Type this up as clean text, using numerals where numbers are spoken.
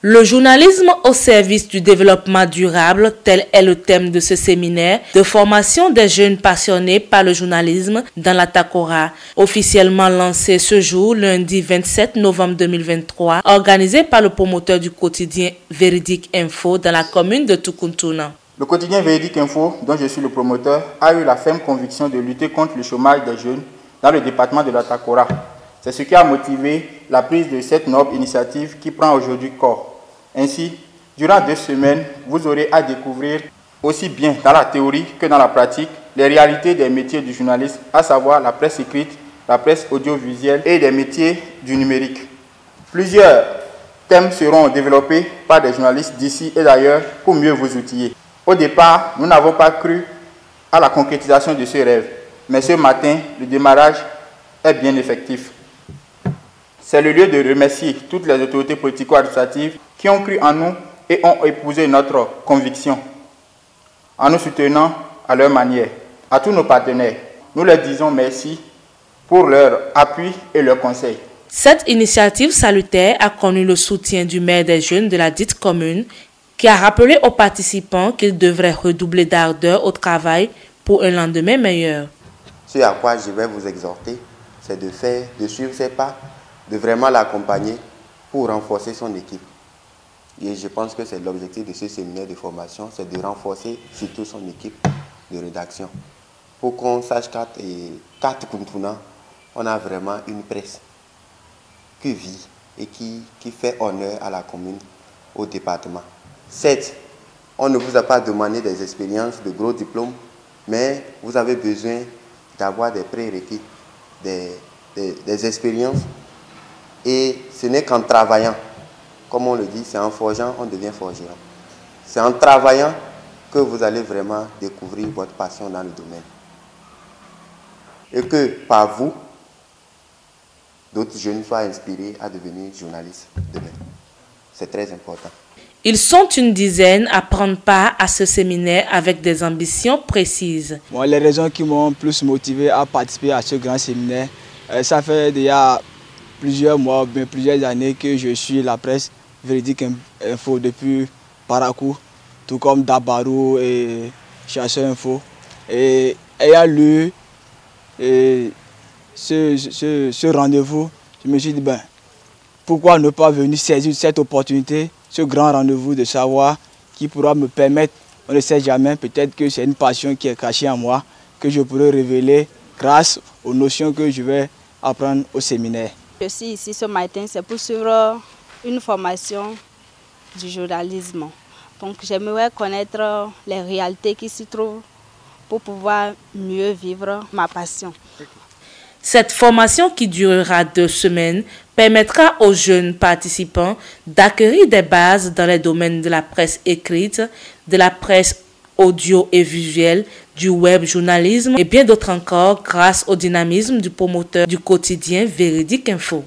Le journalisme au service du développement durable, tel est le thème de ce séminaire de formation des jeunes passionnés par le journalisme dans la Takora, officiellement lancé ce jour, lundi 27 novembre 2023, organisé par le promoteur du quotidien Véridique Info dans la commune de Tukuntuna. Le quotidien Véridique Info, dont je suis le promoteur, a eu la ferme conviction de lutter contre le chômage des jeunes dans le département de la Takora. C'est ce qui a motivé la prise de cette noble initiative qui prend aujourd'hui corps. Ainsi, durant 2 semaines, vous aurez à découvrir aussi bien dans la théorie que dans la pratique les réalités des métiers du journalisme, à savoir la presse écrite, la presse audiovisuelle et des métiers du numérique. Plusieurs thèmes seront développés par des journalistes d'ici et d'ailleurs pour mieux vous outiller. Au départ, nous n'avons pas cru à la concrétisation de ce rêve, mais ce matin, le démarrage est bien effectif. C'est le lieu de remercier toutes les autorités politico-administratives qui ont cru en nous et ont épousé notre conviction, en nous soutenant à leur manière. À tous nos partenaires, nous leur disons merci pour leur appui et leurs conseils. Cette initiative salutaire a connu le soutien du maire des jeunes de la dite commune, qui a rappelé aux participants qu'ils devraient redoubler d'ardeur au travail pour un lendemain meilleur. Ce à quoi je vais vous exhorter, c'est de suivre ses pas, de vraiment l'accompagner pour renforcer son équipe. Et je pense que c'est l'objectif de ce séminaire de formation, c'est de renforcer surtout son équipe de rédaction. Pour qu'on sache qu'à Tukuntuna, on a vraiment une presse qui vit et qui fait honneur à la commune, au département. Certes, on ne vous a pas demandé des expériences, de gros diplômes, mais vous avez besoin d'avoir des prérequis, des expériences. Et ce n'est qu'en travaillant, comme on le dit, c'est en forgeant, on devient forgeron. C'est en travaillant que vous allez vraiment découvrir votre passion dans le domaine. Et que par vous, d'autres jeunes soient inspirés à devenir journalistes demain. C'est très important. Ils sont une dizaine à prendre part à ce séminaire avec des ambitions précises. Bon, les raisons qui m'ont plus motivé à participer à ce grand séminaire, ça fait déjà plusieurs mois, bien plusieurs années que je suis la presse Véridique Info depuis Parakou, tout comme Dabarou et Chasseur Info. Et ayant lu ce rendez-vous, je me suis dit, pourquoi ne pas venir saisir cette opportunité, ce grand rendez-vous de savoir qui pourra me permettre, on ne sait jamais, peut-être que c'est une passion qui est cachée en moi, que je pourrai révéler grâce aux notions que je vais apprendre au séminaire. Je suis ici ce matin, c'est pour suivre une formation du journalisme. Donc j'aimerais connaître les réalités qui s'y trouvent pour pouvoir mieux vivre ma passion. Cette formation qui durera 2 semaines permettra aux jeunes participants d'acquérir des bases dans les domaines de la presse écrite, de la presse audio et visuelle, du web journalisme et bien d'autres encore grâce au dynamisme du promoteur du quotidien Véridique Info.